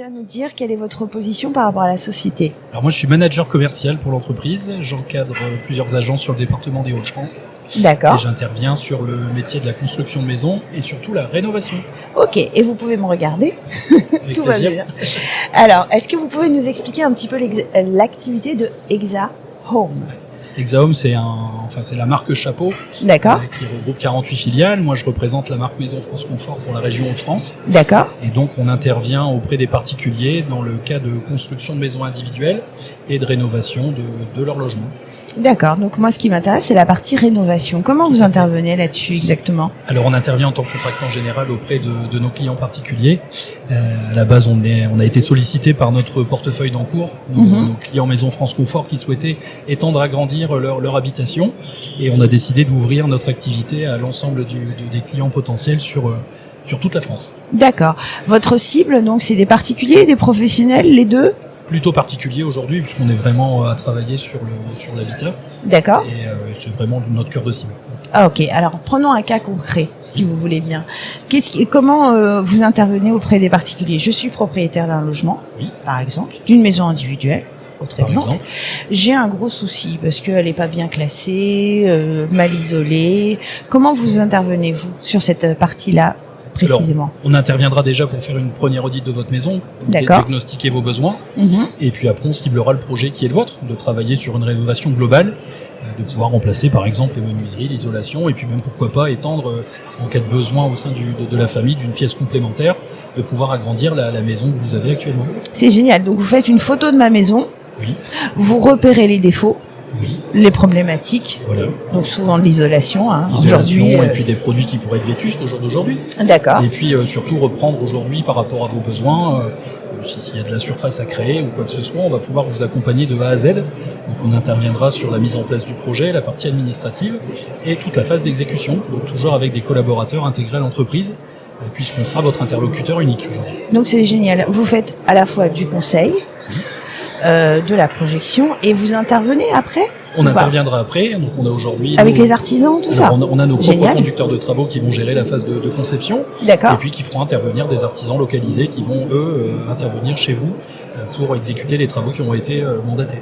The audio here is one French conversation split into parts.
déjà nous dire quelle est votre position par rapport à la société? Alors moi je suis manager commercial pour l'entreprise, j'encadre plusieurs agences sur le département des Hauts-de-France. D'accord. Et j'interviens sur le métier de la construction de maisons et surtout la rénovation. Ok, et vous pouvez me regarder. Avec Tout plaisir. va bien. Alors, est-ce que vous pouvez nous expliquer un petit peu l'activité de Exa Home? Exa Home c'est la marque chapeau D'accord. qui regroupe 48 filiales. Moi je représente la marque Maison France Confort pour la région Hauts-de-France. D'accord. Et donc on intervient auprès des particuliers dans le cas de construction de maisons individuelles et de rénovation de leur logement. D'accord. Donc moi, ce qui m'intéresse, c'est la partie rénovation. Comment vous intervenez là-dessus exactement? Alors on intervient en tant que contractant général auprès de nos clients particuliers. À la base, on a été sollicité par notre portefeuille d'encours, nos clients Maison France Confort qui souhaitaient étendre, agrandir leur habitation. Et on a décidé d'ouvrir notre activité à l'ensemble des clients potentiels sur toute la France. D'accord. Votre cible, donc, c'est des particuliers, des professionnels, les deux? Plutôt particulier aujourd'hui puisqu'on est vraiment à travailler sur l'habitat. D'accord. Et c'est vraiment notre cœur de cible. Ah, ok. Alors, prenons un cas concret, si vous voulez bien. Comment vous intervenez auprès des particuliers? Je suis propriétaire d'un logement, Oui. par exemple, d'une maison individuelle. Autre Par exemple. exemple. J'ai un gros souci parce qu'elle n'est pas bien classée, mal isolée. Comment vous intervenez, vous, sur cette partie-là précisément? Alors, on interviendra déjà pour faire une première audit de votre maison, D'accord. diagnostiquer vos besoins, Mhm. et puis après on ciblera le projet qui est le vôtre, de travailler sur une rénovation globale, de pouvoir remplacer par exemple les menuiseries, l'isolation, et puis même pourquoi pas étendre en cas de besoin au sein de la famille d'une pièce complémentaire, de pouvoir agrandir la maison que vous avez actuellement. C'est génial. Donc, vous faites une photo de ma maison, Oui, vous repérez les défauts, oui, les problématiques, voilà. donc souvent de l'isolation. Hein. Isolation, Aujourd'hui, et puis des produits qui pourraient être vétustes au jour d'aujourd'hui. D'accord. Et puis surtout reprendre aujourd'hui par rapport à vos besoins, s'il y a de la surface à créer ou quoi que ce soit, on va pouvoir vous accompagner de A à Z. Donc on interviendra sur la mise en place du projet, la partie administrative et toute la phase d'exécution, donc toujours avec des collaborateurs intégrés à l'entreprise, puisqu'on sera votre interlocuteur unique aujourd'hui. Donc, c'est génial. Vous faites à la fois du conseil, de la projection, et vous intervenez après? On Ou pas? interviendra après, donc on a aujourd'hui... Avec les artisans, tout ça? Alors, on a nos propres Génial. conducteurs de travaux qui vont gérer la phase de conception, D'accord. et puis qui feront intervenir des artisans localisés qui vont, eux, intervenir chez vous pour exécuter les travaux qui ont été mandatés.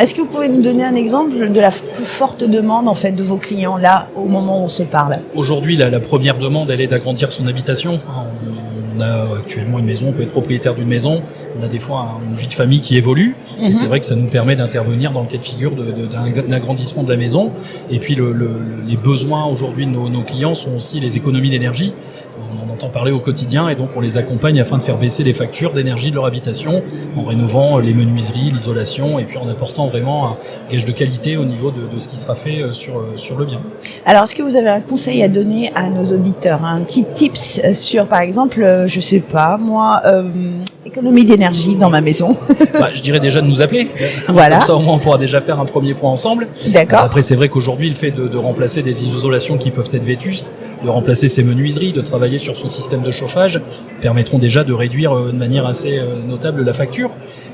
Est-ce que vous pouvez nous donner un exemple de la plus forte demande en fait de vos clients là au moment où on se parle? Aujourd'hui, la première demande, elle est d'agrandir son habitation. On a actuellement une maison, on peut être propriétaire d'une maison, on a des fois une vie de famille qui évolue, et c'est vrai que ça nous permet d'intervenir dans le cas de figure d'un agrandissement de la maison. Et puis les besoins aujourd'hui de nos clients sont aussi les économies d'énergie. On en entend parler au quotidien et donc on les accompagne afin de faire baisser les factures d'énergie de leur habitation en rénovant les menuiseries, l'isolation et puis en apportant vraiment un gage de qualité au niveau de ce qui sera fait sur le bien. Alors, est-ce que vous avez un conseil à donner à nos auditeurs, un petit tips sur, par exemple, je sais pas, moi, économie d'énergie dans ma maison? Je dirais déjà de nous appeler. Voilà. Comme ça, au moins, on pourra déjà faire un premier point ensemble. D'accord. Après, c'est vrai qu'aujourd'hui, le fait de remplacer des isolations qui peuvent être vétustes, de remplacer ces menuiseries, de travailler sur son système de chauffage, permettront déjà de réduire de manière assez notable la facture.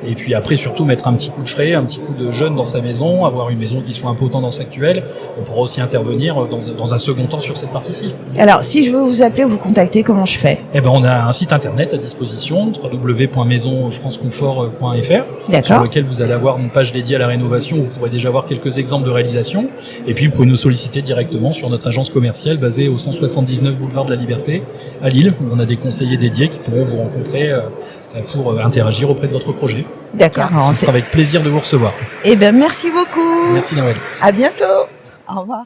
Et puis après, surtout, mettre un petit coup de frais, un petit coup de jeune dans sa maison, avoir une maison qui soit un peu aux tendances actuelles. On pourra aussi intervenir dans un second temps sur cette partie-ci. Alors, si je veux vous appeler ou vous contacter, comment je fais? On a un site internet à disposition, www.maisonfranceconfort.fr, D'accord. sur lequel vous allez avoir une page dédiée à la rénovation où vous pourrez déjà voir quelques exemples de réalisation. Et puis, vous pouvez nous solliciter directement sur notre agence commerciale basée au 179 boulevard de la Liberté à Lille, où on a des conseillers dédiés qui pourront vous rencontrer pour interagir auprès de votre projet. D'accord. Ce sera avec plaisir de vous recevoir. Eh bien, merci beaucoup. Merci Noël. À bientôt. Au revoir.